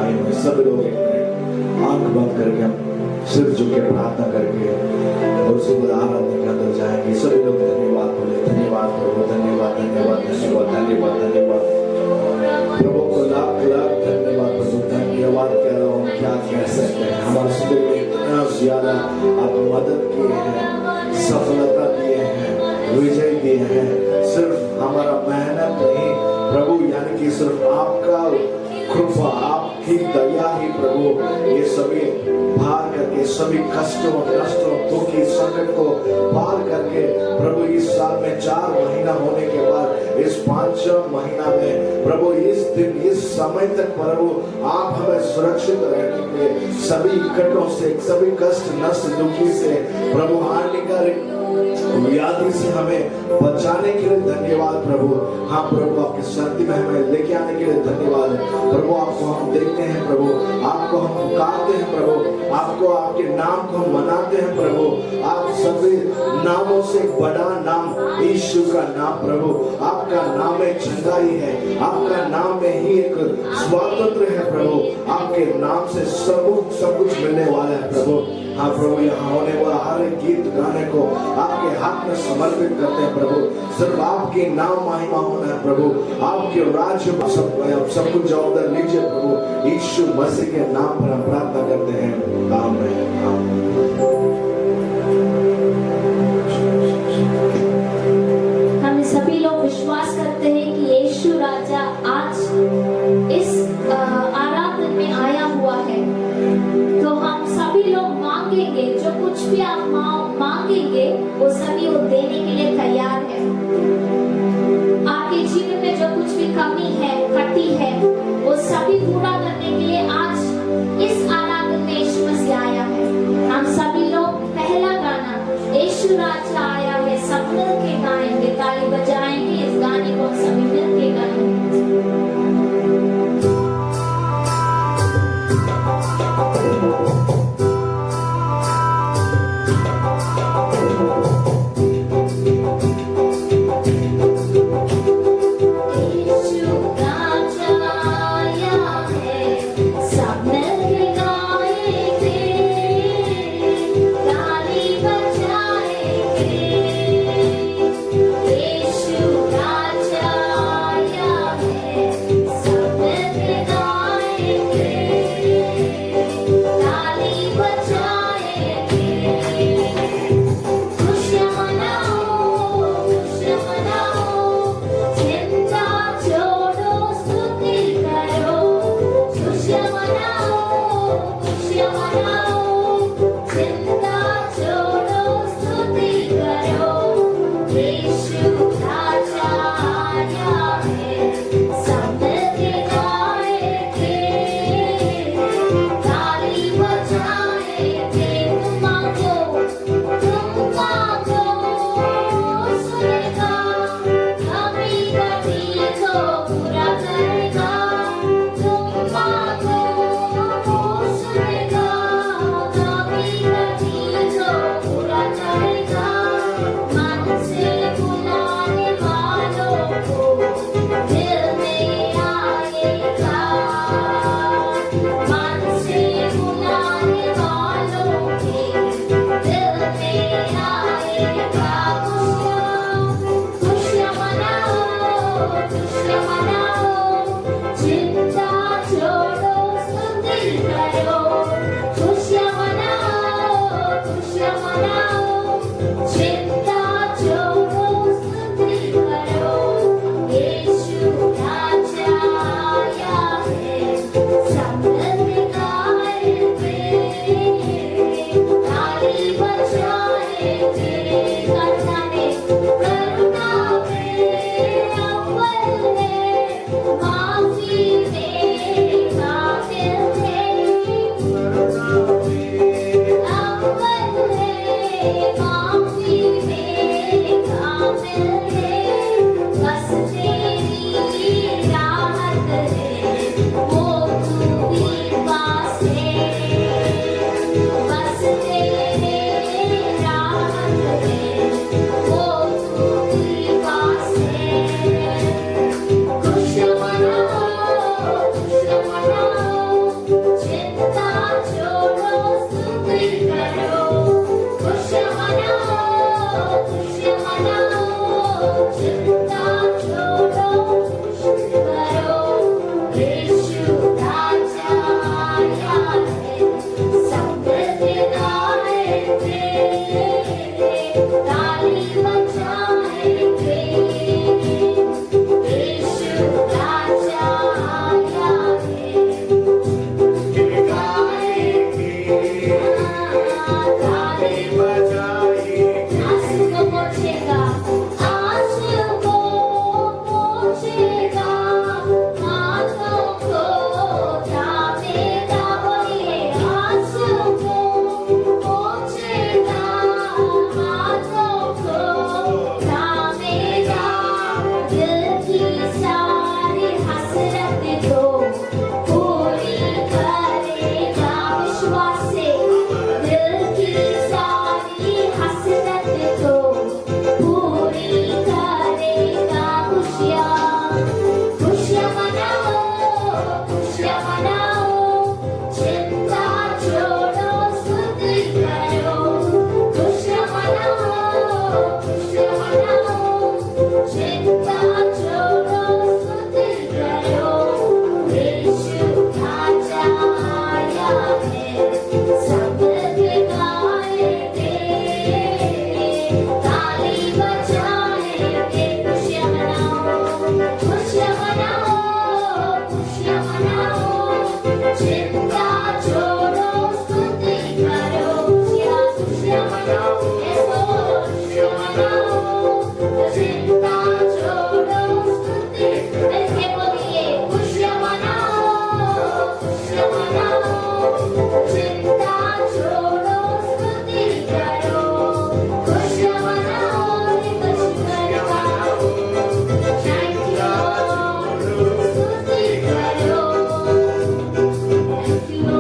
Line में सब लोग एक मिनट आंख बंद करके हम सिर झुक के प्रार्थना करके और उसी को आराधना के अंदर जाएंगे। सभी लोग धन्यवाद बोले, धन्यवाद प्रभु, धन्यवाद धन्यवाद धन्यवाद धन्यवाद धन्यवाद प्रभु को लाख लाख धन्यवाद प्रभु। धन्यवाद कह रहा हूँ, क्या कह सकते हैं। हमारे जिंदगी में इतना ज्यादा आप मदद किए हैं, सफलता दिए हैं, विजय दिए हैं। सिर्फ हमारा मेहनत नहीं प्रभु, यानी कि सिर्फ आपका कृपा, आपकी दया ही प्रभु ये सभी पार करके, सभी कष्टों दुखी संकट को पार करके प्रभु इस साल में 4 महीना होने के बाद इस 5वां महीना में प्रभु इस दिन इस समय तक प्रभु आप हमें सुरक्षित रहने के लिए सभी इकट्ठों से, सभी कष्ट नष्ट दुखी से प्रभु हानिकारक व्याधि से हमें बचाने के लिए धन्यवाद प्रभु। हाँ प्रभु, आपकी शक्ति में हमें लेके आने के लिए धन्यवाद प्रभु। आपको हम देखते हैं प्रभु, आपको हम पुकारते हैं प्रभु, आपको आपके नाम को हम मनाते हैं प्रभु। आप सभी नामों से बड़ा नाम यीशु का नाम प्रभु। आपका नाम एक चंगाई है, आपका नाम में ही एक स्वातंत्र है प्रभु। आपके नाम से सब कुछ मिलने वाला है प्रभु। हाँ प्रभु, यहाँ होने वाला हर एक गीत गाने को आपके हाथ में समर्पित करते हैं प्रभु। सिर्फ आपके नाम महिमा होना है प्रभु। आपके राज्य सब कुछ जवाबदार लीजिए प्रभु। यीशु मसीह के नाम पर हम प्रार्थना करते हैं, आमीन आमीन। हम सभी लोग विश्वास करते हैं कि यीशु राजा आज इस आराधना में आया हुआ है। तो हम सभी लोग मांगेंगे, जो कुछ भी आप मांगेंगे वो सभी वो देने के लिए तैयार है। आपके जीवन में जो कुछ भी कमी है, कटी है, वो सभी पूरा करने के लिए आज इस आराधना में यीशु मसीह आया है। हम सभी लोग पहला गाना यीशु राजा आया है सब मिल के गाएंगे, ताली बजाएंगे। इस गाने को सभी मिल के गाएंगे। चिंता छोड़ो स्तुति करो खुशियाँ मनाओ ऐसो खुशियाँ मनाओ चिंता छोड़ो स्तुति ऐसे बोलिए खुशियाँ मनाओ चिंता छोड़ो स्तुति करो खुशियाँ मनाओ खुशी करवाओ थैंक यू स्तुति करो थैंक यू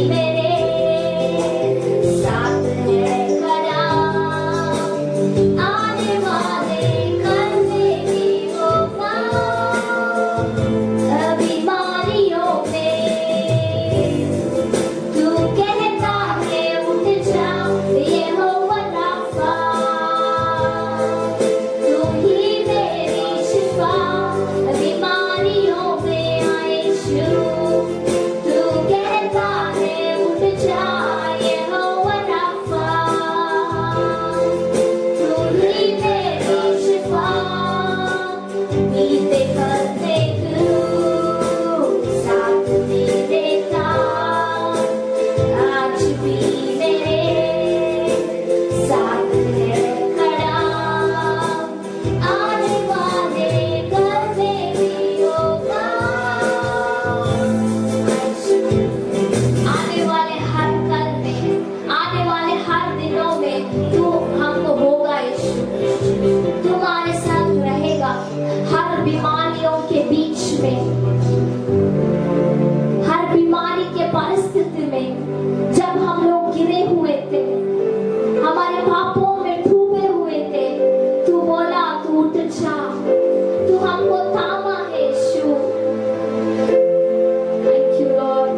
मेरे साथ है खड़ा, आने वाले कल में भी होगा। बीमारियों में तू कहता है उठ जा, ये हो राफा, तू ही मेरी शिफा। बीमारियों में आए यीशु, तू कहता है उठ जा, ये हो राफा, तू ही मेरी शिफा। बीते कल में तू साथ मेरे था, आज भी मेरे साथ है खड़ा, आने वाले कल में भी होगा। आने वाले हर कल में, आने वाले हर दिनों में तू हमको होगा यीशु, तुम्हारे साथ रहेगा हर बीमारियों के बीच में, हर बीमारी के परिस्थिति में। जब हम लोग गिरे हुए थे, हमारे पापों में डूबे हुए थे, तू बोला तू उठ जा, तू हमको थामा है यीशु। Thank you lord,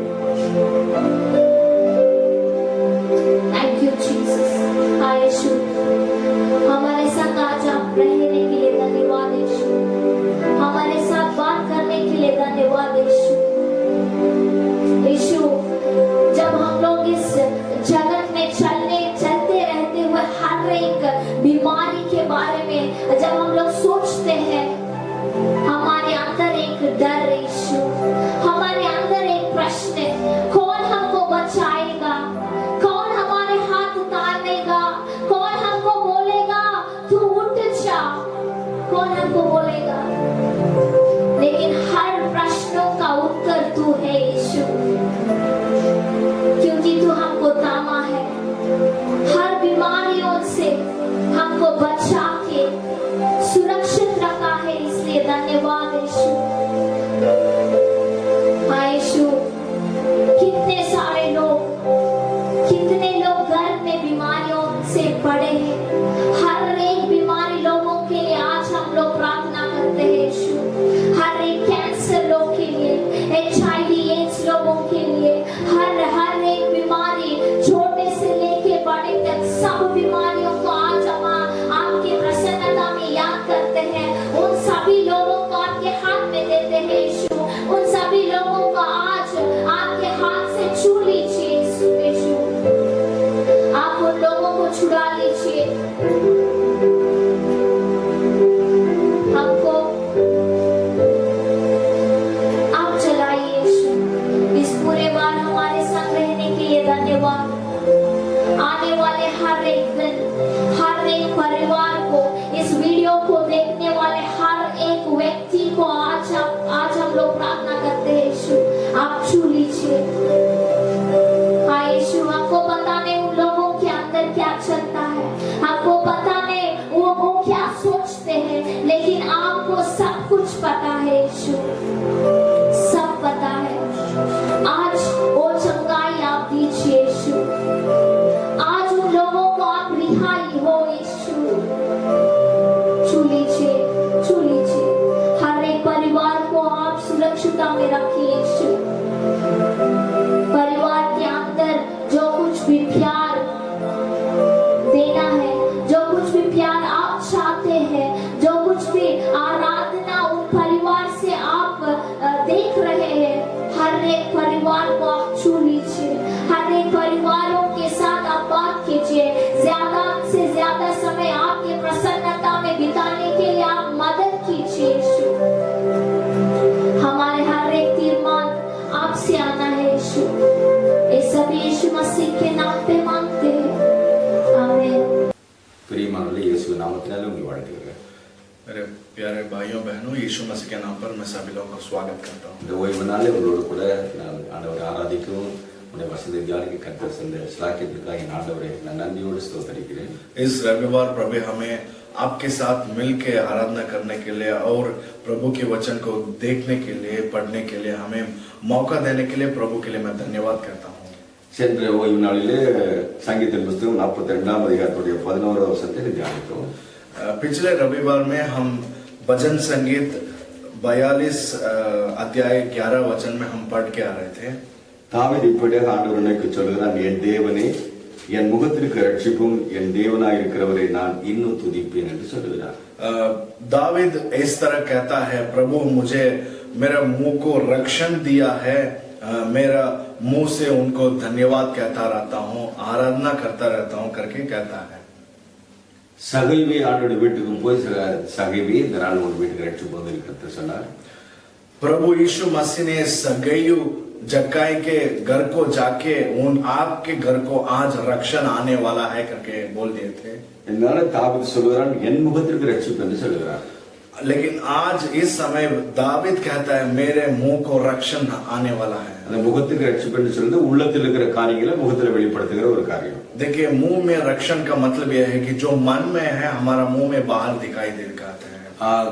thank you Jesus. हाँ यीशु, हमारे साथ आज आप रहने के लिए धन्यवाद यीशु, हमारे साथ बात करने के लिए धन्यवाद यीशु। यीशु, जब हम लोग इस जगत में चलते रहते हुए हर एक बीमारी के बारे में जब हम लोग सोचते हैं, हमारे अंदर एक डर है यीशु, हमारे अंदर एक प्रश्न है, कौन हमको बचाएगा, कौन हमारे हाथ उतारेगा, कौन हमको बोलेगा तू उठ जा, कौन हमको बोलेगा। लेकिन हर प्रश्नों का उत्तर तू है यीशु, क्योंकि तू हमको थामा है, हर बीमारियों से हमको बचा के सुरक्षित रखा है, इसलिए धन्यवाद यीशु। हाँ यीशु, कितने सारे लोग घर में बीमारियों से पड़े हैं, हर एक बीमारी लोगों के लिए आज हम लोग प्रार्थना करते हैं यीशु, हर एक कैंसर लोग के लिए, HIV एड्स लोगों के लिए, हर एक बीमारी छोटे से लेके बड़े तक सब बीमारियों को आज हम आपकी प्रसन्नता में याद करते हैं, उन सभी लोगों को आपके हाथ में देते हैं यीशु, उन सभी लोगों को आज आपके हाथ से छू लीजिए यीशु, आप उन लोगों को छुड़ा लीजिए, हमको आप चलाइए यीशु। इस पूरे बार हमारे साथ रहने के लिए धन्यवाद। आने वाले हर एक दिन, हर एक परिवार को, इस वीडियो को देखने वाले हर एक व्यक्ति को आज हम लोग प्रार्थना करते हैं यीशु, आप छू लीजिए। हाँ यीशु, हमको पता नहीं उन लोगों के अंदर क्या चलता है, हमको पता नहीं वो क्या सोचते हैं, लेकिन आपको सब कुछ पता है यीशु, सब पता है। आज वो चंगाई आप दीजिए यीशु, आज उन लोगों को आप रिहाई हो यीशु, छू लीजिए, छू लीजिए। हर एक परिवार को आप सुरक्षिता में रखिए यीशु, परिवार के अंदर जो कुछ भी प्यार देना है, जो कुछ भी प्यार आप चाहते हैं, जो कुछ भी आराधना उन परिवार से आप देख रहे हैं, हर एक परिवार को आप छू लीजिए, हर एक परिवारों के साथ आप बात कीजिए, ज्यादा से ज्यादा समय आपकी प्रसन्नता में बिताने के लिए आप मदद कीजिए यीशु। हमारे हर एक तीर्मान आपसे आना है यीशु, ये सब यीशु मसीह के नाम पे मांगते हैं, आमीन। பிரியமானவர்களே, இயேசு நாமத்தினாலே உங்களை வாழ்த்துகிறேன். मेरे प्यारे भाइयों बहनों, यीशु मसीह के नाम पर मैं सभी लोगों का स्वागत करता हूँ। இந்த ஓய்வு நாளில் உங்களோடு கூட நான் ஆண்டவரை ஆராதிக்கவும் உடைய வசதி தியானிக்க கர்த்தர் சென்ற ஸ்லாக்கியத்திற்காக என் ஆண்டவரை நான் நன்றியோடு ஸ்தோத்தரிக்கிறேன். इस रविवार प्रभु हमें आपके साथ मिलकर आराधना करने के लिए और प्रभु के वचन को देखने के लिए, पढ़ने के लिए हमें मौका देने के लिए प्रभु के लिए मैं धन्यवाद करता हूँ. சென்ற ஓய்வு நாளிலே சங்கீதத்தின் புஸ்தகம் 42ஆம் அதிகாரத்துடைய 11வது வசனத்தை தியானித்தோம். पिछले रविवार में हम भजन संगीत 42 अध्याय 11 वचन में हम पढ़ के आ रहे थे. தாவீது இப்படியாக ஆண்டவருக்கு சொல்லுகிறான், என் தேவனே, என் முகத்திற்கு ரட்சிப்பும் என் தேவனாய் இருக்கிறவரை நான் இன்னும் துதிப்பேன் என்று சொல்லுகிறார். दाविद इस तरह कहता है, प्रभु मुझे मेरा मुंह को रक्षण दिया है, मेरा मुंह से उनको धन्यवाद कहता रहता हूँ, आराधना करता रहता हूँ करके कहता है. சகைவே ஆண்டோட வீட்டுக்கு போய் சகைவே இந்த நாள் ஒரு வீட்டுக்கு ரட்சிப்பு வந்திருக்கிறது சொன்னார். प्रभु यीशु मसीह ने सगैयु जक्काई के घर को जाके उन आपके घर को आज रक्षण आने वाला है करके बोल दिए थे. இதனால தாவீது சொல்லுகிறான், என் முகத்திற்கு ரட்சிப்பு என்று சொல்லுகிறார். लेकिन आज इस समय दाविद कहता है, मेरे मुंह को रक्षण आने वाला है. அந்த முகத்துக்கு ரட்சிப்பு என்று சொல்றது உள்ளத்தில் இருக்கிற காரியங்களை முகத்துல வெளிப்படுத்துகிற ஒரு காரியம். देखिए, मुंह में रक्षण का मतलब यह है कि जो मन में है हमारा मुंह में बाहर दिखाई देता है.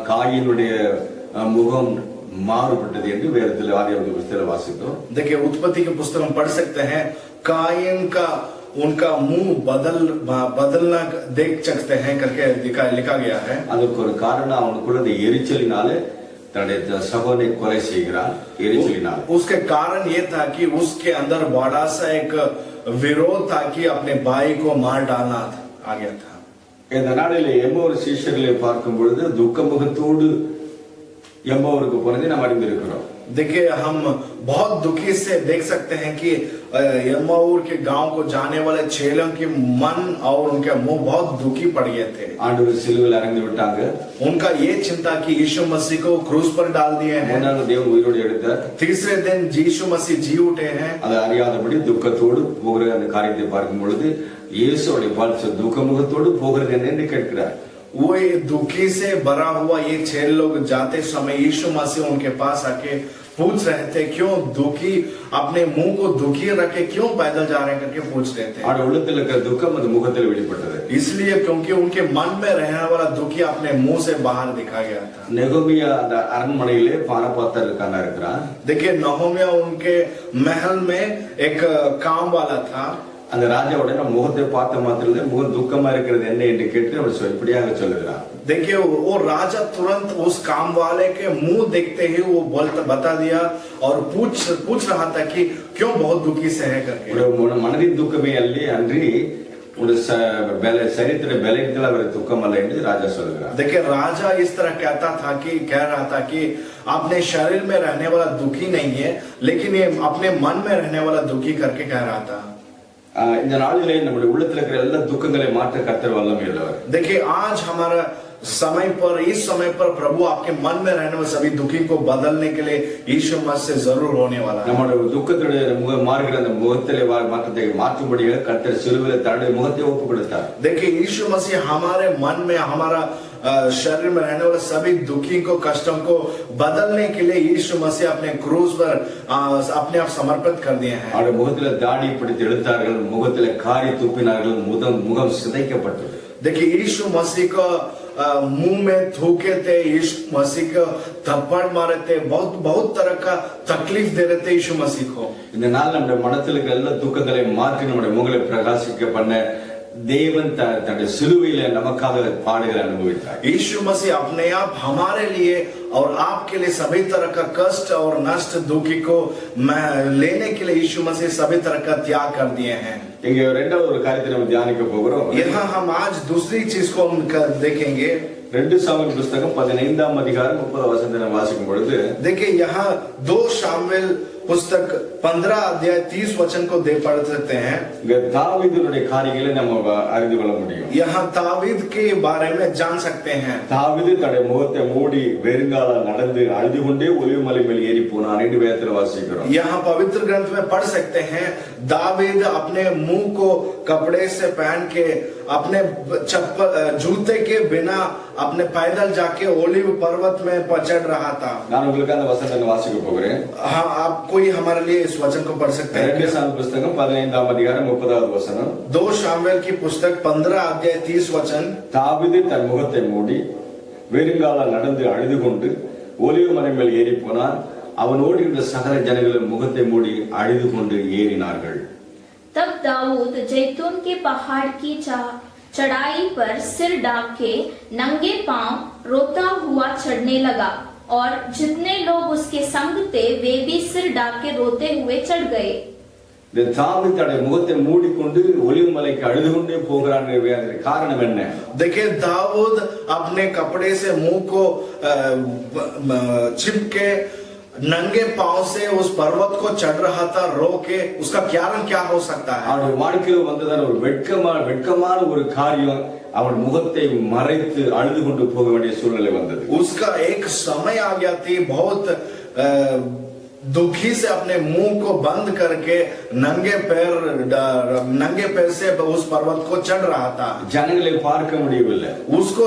காயினுடைய முகம் மாறுபட்டது என்று வேதத்தில் ஆதியாகம புத்தகத்தில் வாசித்தோம். देखिए, उत्पत्ति के पुस्तक हम पढ़ सकते हैं, कायन का उनका मुंह बदलना देख सकते हैं करके लिखा गया है. அதுக்கு ஒரு காரணம் அவனுக்குள்ள இந்த எரிச்சலினாலே தன்னுடைய சகோதரனை கொலை செய்கிறான். எரிச்சலினால் उसके कारण ये था कि उसके अंदर बड़ा सा एक विरोध था कि अपने भाई को मार डालना आ गया था. இந்த நாளிலே எம்மோர் சீஷர்களை பார்க்கும் பொழுது துக்க முகத்தோடு எம்மோருக்கு போனதை நாம் அறிந்திருக்கிறோம். देखिए, हम बहुत दुखी से देख सकते हैं कि यम्माऊर के गांव को जाने वाले चेलों के मन और उनके मुंह बहुत दुखी पड़ गए थे. ஆண்டவர் சிலுவையில் இறங்கி விட்டாங்க. उनका ये चिंता कि यीशु मसीह को क्रूस पर डाल दिए हैं. தேவன் உயிரோடு எடுத்தார். तीसरे दिन यीशु मसीह जी उठे हैं. அதை அறியாதபடி துக்கத்தோடு போகிற அந்த காரியத்தை பார்க்கும் பொழுது இயேசுவோட வாழ்க்கை துக்க முகத்தோடு போகிறது என்று கேட்கிறார். वो ये दुखी से भरा हुआ ये 6 लोग जाते समय यीशु मसीह उनके पास आके पूछ रहे थे, क्यों दुखी, अपने मुंह को दुखी रखे क्यों पैदल जा रहे हैं करके पूछ रहे थे. அவருடைய உள்ளத்தில் இருக்கிற துக்கம் அது முகத்தில் வெளிப்பட்டது. इसलिए क्योंकि उनके मन में रहने वाला दुखी अपने मुंह से बाहर दिखा गया था. நெகோமியா அந்த அரண்மனையிலே பானபாத்திர இருக்கானா இருக்கிறான். देखिए, नहोमिया उनके महल में एक काम वाला था. அந்த ராஜாவோட முகத்தை பார்த்த மாத்திரமே முகம் துக்கமா இருக்கிறது என்ன என்று கேட்டு அவர் இப்படியாக சொல்லுகிறார். देखिए, वो राजा तुरंत उस काम वाले के मुंह देखते ही वो बता दिया और पूछ रहा था कि क्यों बहुत दुखी से है करके. மனதின் துக்கமே அன்றி शरीर बलहीनता दुखम अल्ल என்று ராஜா சொல்கிறார். देखिए, राजा इस तरह कह रहा था कि अपने शरीर में रहने वाला दुखी नहीं है, लेकिन ये अपने मन में रहने वाला दुखी करके कह रहा था. இந்த நாளிலே நம்முடைய உள்ளத்தில் இருக்கிற எல்லா துக்கங்களை மாற்ற கர்த்தர் வல்லமை உள்ளவர். देखिए, आज हमारा इस समय पर प्रभु आपके मन में रहने वाले सभी दुखी को बदलने के लिए यीशु मसीह से जरूर होने वाला है. நம்முடைய துக்கத்துடைய முகம் மாறுகிற அந்த முகத்திலே மாற்றத்தை மாற்றும்படியாக கர்த்தர் சிலுவையில் தன்னுடைய முகத்தை ஒப்பு கொடுத்தார். देखिए, यीशु मसीह हमारे मन में, हमारा शरीर में रहने वाले सभी दुखी को, कष्टों को बदलने के लिए यीशु मसीह अपने क्रूस पर अपने आप समर्पित कर दिए हैं. அவருடைய முகத்திலே தாடி பிடித்து எடுத்தார்கள், முகத்திலே காரி துப்பினார்கள், முகம் சிதைக்கப்பட்டது. देखिए, यीशु मसीह को मुंह में थूके थे, यीशु मसीह को थप्पड़ मारे थे, बहुत तरह का तकलीफ दे रहे थे यीशु मसीह को. இந்த நாள் நம்முடைய மனதில் இருக்கிற எல்லா துக்கங்களை மாற்றி நம்முடைய முகங்களை பிரகாசிக்க பண்ண தேவன் தன்னுடைய சிலுவையில நமக்காக பாடுகளை அனுபவித்தார். यीशु मसीह अपने आप हमारे लिए और आपके लिए सभी तरह का कष्ट और नष्ट दुखी को लेने के लिए यीशु मसीह सभी तरह का त्याग कर दिए हैं. இங்க இரண்டாவது ஒரு காரியத்தை நம்ம தியானிக்க போகிறோம். यहाँ हम आज दूसरी चीज को हम देखेंगे. 2 சாமுவேல் புத்தகம் 15ஆம் அதிகாரம் 30 வசனத்தை நாம் வாசிக்கும் பொழுது, देखिए, यहाँ 2 शामुएल पुस्तक 15 अध्याय 30 वचन को पढ़ सकते हैं. இங்க தாவீதுடைய காரியங்களை நம்ம அறிந்து கொள்ள முடியும். यहाँ दावीद के बारे में जान सकते हैं. தாவீது தன்னுடைய முகத்தை மூடி வெறுங்கால நடந்து அழுது கொண்டே ஒலிவ மலை மேல் ஏறி போனான் என்று வேதத்தில் வாசிக்கிறோம். यहाँ पवित्र ग्रंथ में पढ़ सकते हैं, दावीद अपने मुंह को कपड़े से पहन के, अपने चप्पल जूते के बिना अपने पैदल जाके ओलिव पर्वत में चढ़ रहा था. நான் உங்களுக்கு அந்த வசனத்தை வாசிக்க போகிறேன். हाँ, आप कोई हमारे लिए इस वचन को पढ़ सकते हैं. 2 சாமுவேல் புத்தகம் 15ஆம் அதிகாரம் 30வது வசனம். 2 शामुएल की पुस्तक 15 अध्याय 30 वचन. தாவீது தன் முகத்தை மூடி வெறுங்கால நடந்து அழுது கொண்டு ஒலிவ மலை மேல் ஏறி போனான். அவனோடு இருந்த சகல ஜனங்களும் முகத்தை மூடி அழுது கொண்டு ஏறினார்கள். तब दाऊद जैतून के पहाड़ की चढ़ाई पर सिर ढाक के नंगे पांव रोता हुआ चढ़ने लगा और जितने लोग उसके संग थे वे भी सिर ढाक के रोते हुए चढ़ गए। இந்த தாவீது தன்னுடைய முகத்தை மூடிக்கொண்டு ஒலிவ மலைக்கு அழுது கொண்டே போகிறான். அதற்கு காரணம் என்ன? देखिए दाऊद अपने कपड़े से मुंह को चिपके नंगे पांव से उस पर्वत को चढ़ रहा था रो के। उसका कारण क्या हो सकता है? அவருடைய வாழ்க்கையில் வந்ததான ஒரு வெட்கமான ஒரு காரியம் அவன் முகத்தை மறைத்து அழுது கொண்டு போக வேண்டிய சூழ்நிலை வந்தது. उसका एक समय आ गया थी बहुत दुखी से अपने मुंह को बंद करके नंगे पैर से उस पर्वत को चढ़ रहा था। ஜனங்களை பார்க்க முடியவில்லை, उसको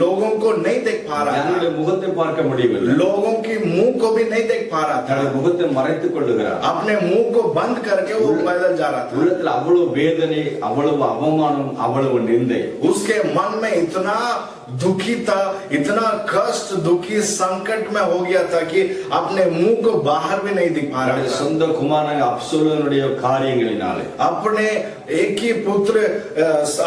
लोगों को नहीं देख पा रहा था, ஜனங்களுடைய முகத்தை பார்க்க முடியவில்லை, लोगों की मुंह को भी नहीं देख पा रहा था। தன்னுடைய முகத்தை மறைத்துக் கொள்ளுகிறார், अपने मुंह को बंद करके वो पैदल जा रहा था। உள்ளத்தில் அவ்வளவு வேதனை, அவ்வளவு அவமானம், அவ்வளவு நிந்தை। उसके मन में इतना दुखी था, इतना कष्ट दुखी संकट में हो गया था कि अपने मुंह को बाहर भी नहीं दिख पा रहा था। சொந்த குமாரன் அப்சலோமுடைய காரியங்களினாலே, अपने एक ही पुत्र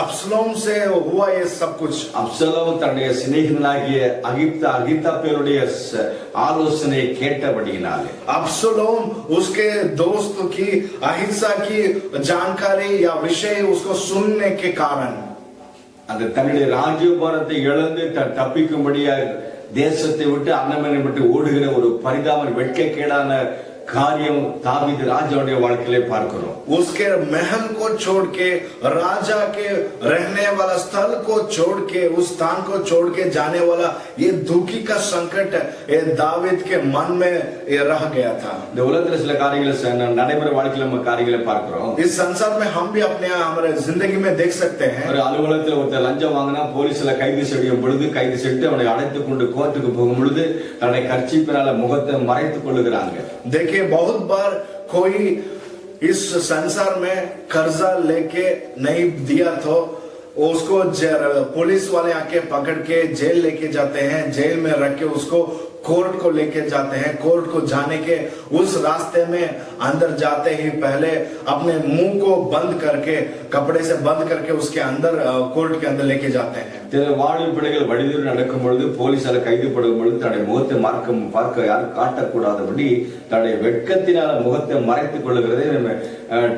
अब्सलोम से हुआ ये सब कुछ। அப்சலோம் தன்னுடைய சிநேகிதனாகிய அகித்தாப்பேலுடைய ஆலோசனை கேட்டபடியினாலே, अब्सलोम उसके दोस्त की अहिंसा की जानकारी या विषय उसको सुनने के कारण அந்த தன்னுடைய ராஜ்யபாரத்தை இழந்து தப்பிக்கும்படியாக தேசத்தை விட்டு அன்னமனை விட்டு ஓடுகிற ஒரு பரிதாப வெட்கக்கேடான காரியம் தாவீது ராஜாவுடைய வாழ்க்கையிலே பார்க்கிறோம்। उसके महल को छोड़ के, राजा के रहने वाला स्थल को छोड़ के, उस स्थान को छोड़ के जाने वाला ये दुखी का संकट ये दावीद के मन में ये रह गया था। இந்த உலகத்துல சில காரியங்களை நடைமுறை வாழ்க்கையில நம்ம காரியங்களை பார்க்கிறோம்। इस संसार में हम भी अपने हमारे जिंदगी में देख सकते हैं। ஒரு அலுவலகத்துல ஒருத்தர் லஞ்சம் வாங்கினா போலீஸ்ல கைது செய்யும் பொழுது, கைது செய்து அவனை அழைத்துக் கொண்டு கோர்ட்டுக்கு போகும் பொழுது தன்னை கர்ச்சீப்பினால முகத்தை மறைத்துக் கொள்ளுகிறாங்க। देखिए बहुत बार कोई इस संसार में कर्जा लेके नहीं दिया तो उसको पुलिस वाले आके पकड़ के जेल लेके जाते हैं, जेल में रख के उसको कोर्ट को लेके जाते हैं। कोर्ट को जाने के उस रास्ते में अंदर जाते ही पहले अपने मुंह को बंद करके, कपड़े से बंद करके उसके अंदर कोर्ट के अंदर लेके जाते हैं। வாழ்வு பிள்ளைகள் வழிதூர் நடக்கும் பொழுது, போலீசால கைது படும் பொழுது தன்னுடைய முகத்தை பார்க்க யாரும் காட்டக்கூடாதபடி தன்னுடைய வெட்கத்தினால முகத்தை மறைத்துக் கொள்ளுகிறதை நம்ம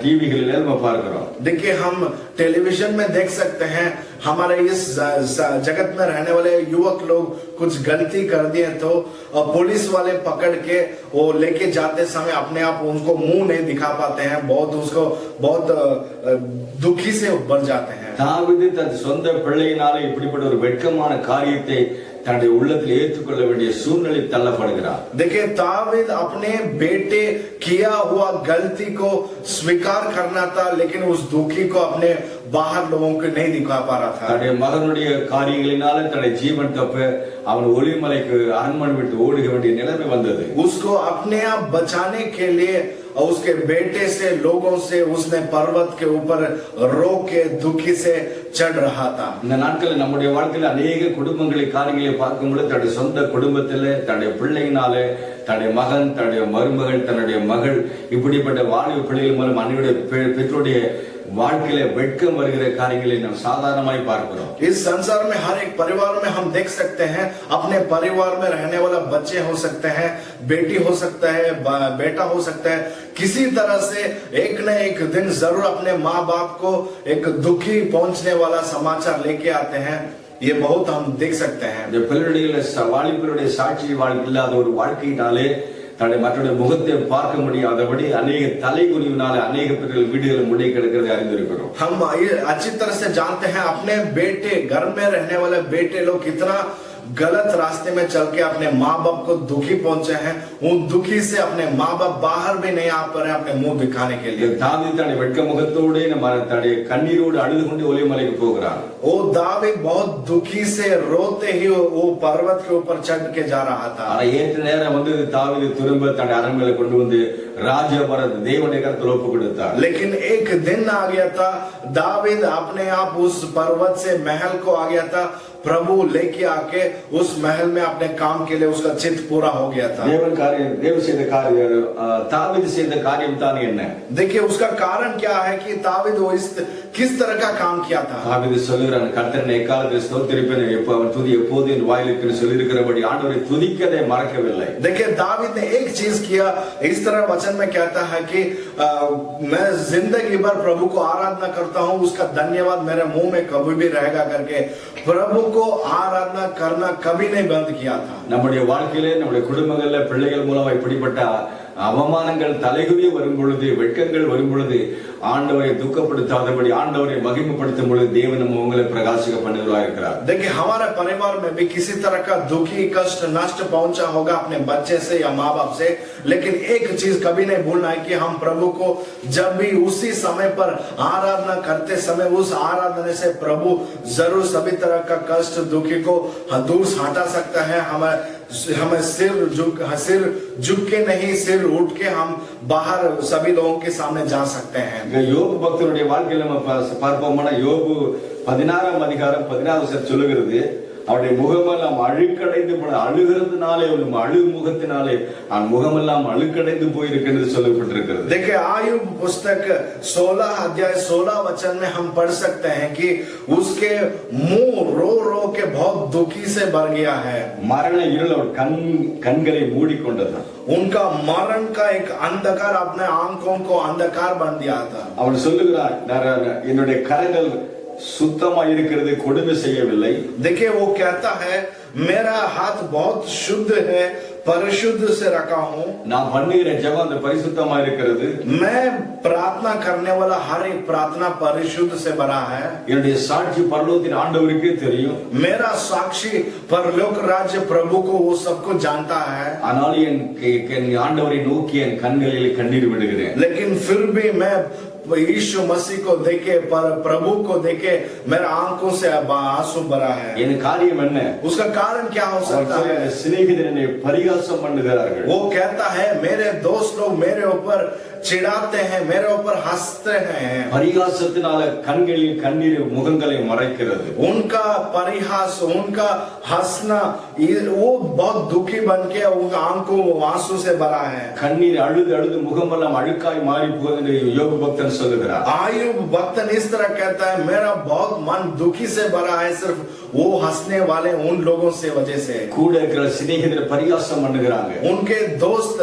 டிவிகளிலே நம்ம பார்க்கிறோம்। देखिए हम टेलीविजन में देख सकते हैं, हमारे इस जगत में रहने वाले युवक लोग कुछ गलती कर दिए तो पुलिस वाले पकड़ के वो लेके जाते समय अपने आप उनको मुंह नहीं दिखा पाते हैं, बहुत दुखी से भर जाते हैं। தாவீது தன் சொந்த பிள்ளையினால இப்படிப்பட்ட ஒரு வெட்கமான காரியத்தை தன்னுடைய உள்ளத்தில் ஏற்றுக்கொள்ள வேண்டிய சூழ்நிலை தள்ளப்படுகிறார்। देखिए दावीद अपने बेटे किया हुआ गलती को स्वीकार करना था, लेकिन उस दुखी को अपने बाहर लोगों को नहीं दिखा पा रहा था। தன்னுடைய மகனுடைய காரியங்களினால தன்னுடைய ஜீவன் தப்ப அவன் ஒலிமலைக்கு அரண்மனை விட்டு ஓடுக வேண்டிய நிலைமை வந்தது। उसको अपने आप बचाने के लिए और उसके बेटे से, लोगों से उसने पर्वत के ऊपर रो के दुखी से चढ़ रहा था। இந்த நாட்களில் நம்முடைய வாழ்க்கையில் अनेक குடும்பங்களை காரியங்களை பார்க்கும்போது தன்னுடைய சொந்த குடும்பத்திலே தன்னுடைய பிள்ளையினாலே தன்னுடைய மகன், தன்னுடைய மருமகள், தன்னுடைய மகள் இப்படிப்பட்ட வாலிப பிள்ளைகள் மூலம் அன்னையுடைய பெற்றோருடைய வாழ்க்கையில வெட்கம் வருகிற காரியங்களை நாம் சாதாரணமாய் பார்க்கிறோம்। इस संसार में हर एक परिवार में हम देख सकते हैं, अपने परिवार में रहने वाला बच्चे हो सकते हैं, बेटी हो सकता है, बेटा हो सकता है, किसी तरह से एक न एक दिन जरूर अपने माँ बाप को एक दुखी पहुंचने वाला समाचार लेके आते हैं। ये बहुत हम देख सकते हैं। இந்த பிள்ளைகளுடைய வாலிபருடைய சாட்சி இல்லாத ஒரு வாழ்க்கையினாலே தன்னுடைய மற்றவருடைய முகத்தை பார்க்க முடியாதபடி अनेक தலைகுனிவினால अनेक பேர்கள் வீடுகளில் முடை கிடக்கிறதை அறிந்திருக்கிறோம்। हम अच्छी तरह से जानते हैं अपने बेटे, घर में रहने वाले बेटे लोग कितना गलत रास्ते में चल के अपने माँ बाप को दुखी पहुंचे हैं। उन दुखी से अपने माँ बाप बाहर भी नहीं आ पा रहे अपने मुंह दिखाने के लिए। தாவீது தன்னுடைய வெட்க முகத்தோடு தன்னுடைய கண்ணீரோடு அழுது கொண்டு ஒலிமலைக்கு போகிறார்। वो दावीद बहुत दुखी से रोते ही वो पर्वत के ऊपर चढ़ के जा रहा था। ஆனா ஏற்ற நேரம் வந்து தாவீது திரும்ப தன்னுடைய அரண்மனையில கொண்டு வந்து ராஜ்யபாரத்தை தேவனுடைய கரத்தில் ஒப்பு கொடுத்தார்। लेकिन एक दिन आ गया था, दावीद अपने आप उस पर्वत से महल को आ गया था, प्रभु लेके आके उस महल में अपने काम के लिए उसका चित्त पूरा हो गया था। தேவன் செய்த காரியம் தாவீது செய்த காரியம் தான் என்ன? देखिए उसका कारण क्या है कि दावीद वो किस तरह का काम किया था। தாவீது சொல்லுகிறான், கர்த்தரை எக்காலத்தில் ஸ்தோத்திரிப்பேன், அவன் துதி எப்போது என் வாயில் இருக்குன்னு சொல்லியிருக்கிறபடி ஆண்டவரை துதிக்கதை மறக்கவில்லை। देखिए दावीद ने एक चीज किया, इस तरह वचन में कहता है कि मैं जिंदगी भर प्रभु को आराधना करता हूँ, उसका धन्यवाद मेरे मुंह में कभी भी रहेगा करके प्रभु को आराधना करना कभी नहीं बंद किया था। நம்முடைய வாழ்க்கையிலே நம்முடைய குடும்பங்கள்ல பிள்ளைகள் மூலமா இப்படிப்பட்ட அவமானங்கள் தலைகுனிய வரும் பொழுது, வெட்கங்கள் வரும் பொழுது ஆண்டவரை துக்கப்படுத்தாதபடி ஆண்டவரை மகிமைப்படுத்தும் பொழுது தேவன் நம்ம உங்களை பிரகாசிக்க பண்ணுகிறவராக இருக்கிறார்। देखिए हमारे परिवार में भी किसी तरह का दुखी कष्ट नष्ट पहुंचा होगा अपने बच्चे से या माँ बाप से, लेकिन एक चीज कभी नहीं भूलना है कि हम प्रभु को जब भी उसी समय पर आराधना करते समय उस आराधना से प्रभु जरूर सभी तरह का कष्ट दुखी को दूर हटा सकता है। हमें सिर झुक के नहीं, सिर उठ के हम बाहर सभी लोगों के सामने जा सकते हैं। யோபு பக்தருடைய வாழ்க்கையில நம்ம பார்ப்போம்னா யோபு 16ஆம் அதிகாரம் 14வது வசனம் சொல்லுகிறது, அவருடைய முகமெல்லாம் அழுக்கடைந்து அழுகிறதுனாலே அழுமுகத்தினாலே முகமெல்லாம் அழுக்கடைந்து போயிருக்கிறது சொல்லப்பட்டிருக்கிறது। देखिए आयुब पुस्तक 16 अध्याय 16 वचन में हम पढ़ सकते हैं कि उसके मुंह रो रो के बहुत दुखी से भर गया है। மரண இருள் அவர் கண்களை மூடிக்கொண்டது। उनका मरण का एक अंधकार अपने आंखों को अंधकार बन दिया था। அவர் சொல்லுகிறார், என்னுடைய கரங்கள் சுத்தமா இருக்கிறது, கொடுமை செய்யவில்லை। देखिए वो कहता है मेरा हाथ बहुत शुद्ध है, परिशुद्ध से रखा हूँ। நான் பண்ணுகிற ஜெபம் அந்த பரிசுத்தமா இருக்கிறது। मैं प्रार्थना करने वाला हर एक प्रार्थना परिशुद्ध से भरा है। என்னுடைய சாட்சி பரலோகத்தின் ஆண்டவருக்கே தெரியும்। मेरा साक्षी परलोक राज्य प्रभु को वो सबको जानता है। ஆனால் என் ஆண்டவரை நோக்கி என் கண்களில் கண்ணீர் விடுகிறேன்। लेकिन फिर भी मैं यीशु मसीह को देखे, पर प्रभु को देखे मेरा आंखों से आंसू भरा है। என் காரியம் என்ன? उसका कारण क्या हो सकता है? சிநேகிதனை பரிகாசம் பண்ணுகிறார்கள்। वो कहता है मेरे दोस्त लोग मेरे ऊपर चिढ़ाते हैं, मेरे ऊपर हंसते हैं। பரிகாசத்தினால கண்களில் கண்ணீர் முகங்களை மறைக்கிறது। उनका परिहास, उनका हंसना वो बहुत दुखी बन के उनका आंखों आंसू से भरा है। கண்ணீர் அழுது அழுது முகமெல்லாம் அழுக்காய் மாறி போகுது யோபு பக்தன் சொல்லுகிறார்। आयुब भक्तन इस तरह कहता है मेरा बहुत मन दुखी से भरा है, सिर्फ वो हंसने वाले उन लोगों से वजह से। கூட இருக்கிற சிநேகிதர் பரிகாசம் பண்ணுகிறாங்க। उनके दोस्त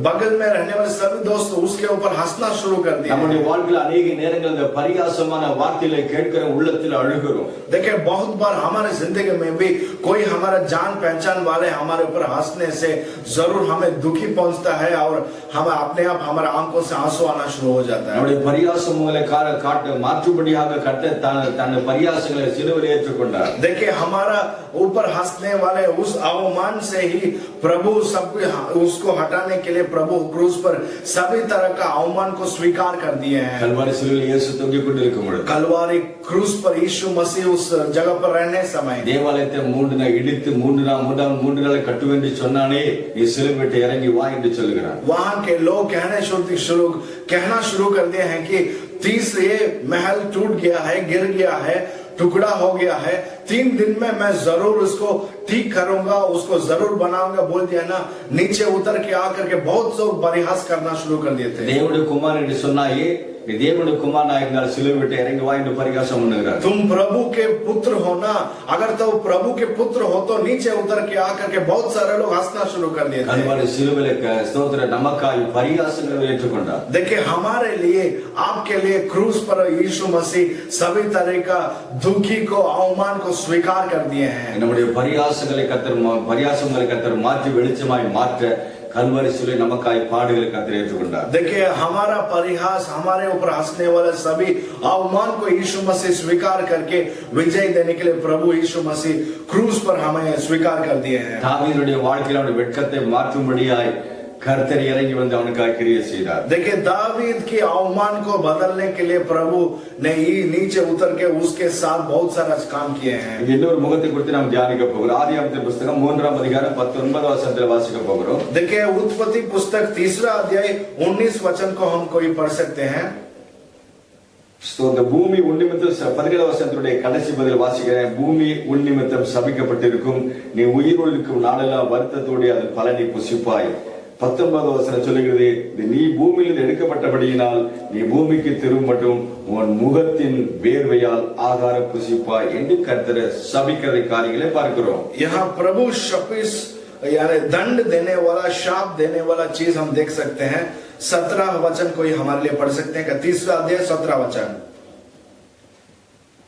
बगल में रहने वाले सभी दोस्त उसके ऊपर हंसना शुरू कर दिया। நம்முடைய வாழ்க்கையில் अनेक நேரங்கள் இந்த பரிகாசமான வார்த்தைகளை கேட்கிற உள்ளத்தில் அழுகிறோம்। देखिए बहुत बार हमारे जिंदगी में भी कोई हमारा जान पहचान वाले हमारे ऊपर हंसने से जरूर हमें दुखी पहुंचता है और हम अपने आप हमारे आंखों से आंसू आना शुरू हो जाता है। நம்முடைய பரிகாசம் உங்களை காட்ட மாற்றுபடியாக கட்ட தன் பரிகாசங்களை சிலுவையில் ஏற்றுக்கொண்டார்। देखिए हमारा ऊपर हंसने वाले उस अवमान से ही प्रभु सब उसको हटाने के लिए प्रभु क्रूस पर सभी तरह का अवमान को स्वीकार कर दिए हैं। கல்வாரி சிலுவையில் இயேசு தொங்கிக் கொண்டிருக்கும் பொழுது, कलवारी क्रूस पर यीशु मसीह उस जगह पर रहने समय தேவாலயத்தை 3 நாள் இடித்து 3 நாள் கட்டுவேன் என்று சொன்னானே, நீ சிலுவை விட்டு இறங்கி வா என்று சொல்லுகிறார்। वहां के लोग कहना शुरू कर दिए हैं कि 30 ये महल टूट गया है, गिर गया है, टुकड़ा हो गया है, 3 दिन में मैं जरूर उसको ठीक करूंगा, उसको जरूर बनाऊंगा बोल दिया ना। नीचे उतर के आकर के बहुत लोग परिहास करना शुरू कर दिए थे। தேவனுடைய குமாரன் என்று சொன்னாயே, நீ தேவனுடைய குமாரனா இருந்தால் சிலுவை விட்டு இறங்கி வா என்று பரிகாசம் பண்ணுகிறார்। तुम प्रभु के पुत्र हो ना, अगर तो प्रभु के पुत्र हो तो नीचे उतर के आकर के बहुत सारे लोग हंसना शुरू कर दिए थे। கல்வாரி சிலுவையில் ஸ்தோத்திர நமக்காய் பரிகாசங்களை ஏற்றுக்கொண்டார்। देखिए हमारे लिए, आपके लिए क्रूस पर यीशु मसीह सभी तरह का दुखी को, अवमान को स्वीकार कर दिए हैं। நம்முடைய பரிகாசங்களை கர்த்தர் மாற்றி வெளிச்சமாய் மாற்ற கல்வாரி சிலுவை நமக்காய் பாடுகளை கர்த்தர் ஏற்றுக்கொண்டார்। देखिए हमारा परिहास, हमारे ऊपर हंसने वाले सभी अवमान को यीशु मसीह स्वीकार करके विजय देने के लिए प्रभु यीशु मसीह क्रूस पर हमें स्वीकार कर दिए हैं। தாவீதுடைய வாழ்க்கையில் அவனுடைய வெட்கத்தை மாற்றும்படியாய் கர்த்தர் இறங்கி வந்து அவனுக்காக கிரியை செய்தார்। देखिए दावीद के अवमान को बदलने के लिए प्रभु ने नीचे उतर के उसके साथ बहुत सारा काम किए हैं। இன்னொரு முகத்தை குறித்து நாம் தியானிக்க போகிறோம்। ஆதியாகமத்தின் புத்தகம் 3ஆம் அதிகாரம் 19வது வசனத்தில் வாசிக்க போகிறோம்। देखिए उत्पत्ति पुस्तक 3रा अध्याय 19 वचन को हम कोई पढ़ सकते हैं। இந்த பூமி உன்னிமித்தம் 17 வசனத்துடைய கடைசி பதில் வாசிக்கிறேன். பூமி உன்னிமித்தம் சபிக்கப்பட்டிருக்கும், நீ உயிரோடு இருக்கும் நாளெல்லாம் வருத்தத்தோடு அது பலனை புசிப்பாய். 19 வசனம் சொல்லுகிறது, நீ பூமியில் எடுக்கப்பட்டபடியினால் நீ பூமிக்கு திரும்ப மட்டும் உன் முகத்தின் வேர்வையால் ஆகாரம் புசிப்பாய் என்று கர்த்தர் சபிக்கிற காரியங்களை பார்க்கிறோம். यहाँ प्रभु शपिस यानी दंड देने वाला, शाप देने वाला चीज हम देख सकते हैं. 17 वचन कोई हमारे लिए पढ़ सकते हैं का 3रा अध्याय 17 वचन.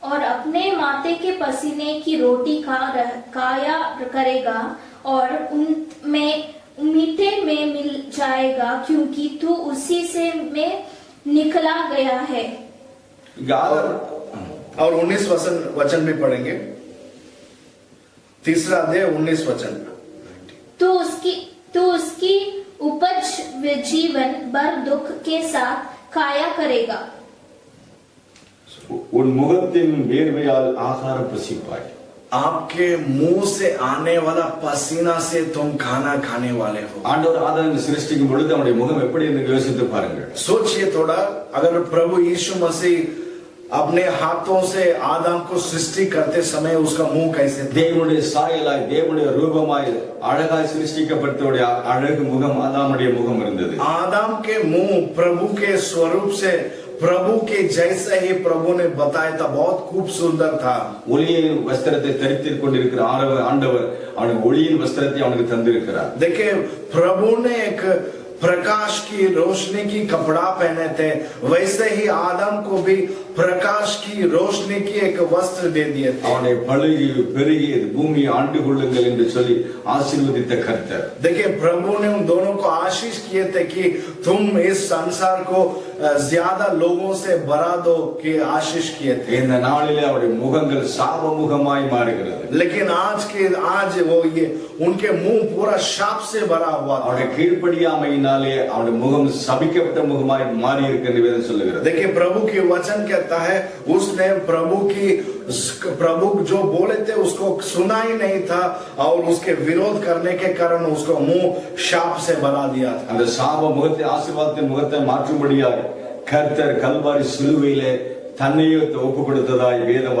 और अपने माते के पसीने की रोटी खाया करेगा और उनमें मीठे में मिल जाएगा, क्योंकि तू उसी से में निकला गया है. और 19 वचन भी पढ़ेंगे. 3रा अध्याय 19 वचन. तू उसकी उपज जीवन भर दुख के साथ खाया करेगा. உன் முகத்தின் வேர்வையால் ஆகாரம் புசிப்பாய். आपके मुंह से आने वाला पसीना से तुम खाना खाने वाले हो. ஆண்டவர் ஆதாமை சிருஷ்டிக்கும் பொழுது அவருடைய முகம் எப்படி என்று யோசித்து பாருங்கள். सोचिए थोड़ा, अगर प्रभु यीशु मसीह अपने हाथों से आदम को सृष्टि करते समय उसका मुंह कैसे था? தேவனுடைய சாயலாய் தேவனுடைய ரூபமாய் அழகாய் சிருஷ்டிக்கப்பட்டவருடைய அழகு முகம் ஆதாமுடைய முகம் இருந்தது. आदम के मुंह प्रभु के स्वरूप से, प्रभु के जैसे ही प्रभु ने बताया था, बहुत खूब सुंदर था. ஒளியின் வஸ்திரத்தை தரித்துக் கொண்டிருக்கிற ஆண்டவர் அவனுக்கு ஒளியின் வஸ்திரத்தை அவனுக்கு தந்திருக்கிறார். देखिए, प्रभु ने एक प्रकाश की रोशनी की कपड़ा पहने थे, वैसे ही आदम को भी प्रकाश की रोशनी की एक वस्त्र दे दिए थे. அவனை பழுகி பெருகி பூமியை ஆண்டு கொள்ளுங்கள் என்று சொல்லி ஆசீர்வதித்த கர்த்தர். देखिए, प्रभु ने उन दोनों को आशीष किए थे कि तुम इस संसार को ज्यादा लोगों से भरा दो, कि आशीष किए थे. இந்த நாளிலே அவருடைய முகங்கள் சாப முகமாய் மாறுகிறது. लेकिन आज वो ये उनके मुंह पूरा शाप से भरा हुआ था. அவருடைய கீழ்ப்படியாமையினாலே அவருடைய முகம் சபிக்கப்பட்ட முகமாய் மாறி இருக்கிறது வேதம் சொல்லுகிறது. देखिए, प्रभु की वचन कहता है, उसने प्रभु जो बोले थे उसको सुना ही नहीं था, और उसके विरोध करने के कारण उसको मुंह शाप से भरा दिया था. அந்த சாப முகத்தை ஆசீர்வாதத்தின் முகத்தை மாற்றும்படியாய் கர்த்தர் கல்வாரி சிலுவையிலே தன்னையே ஒப்பு கொடுத்ததாய் வேதம்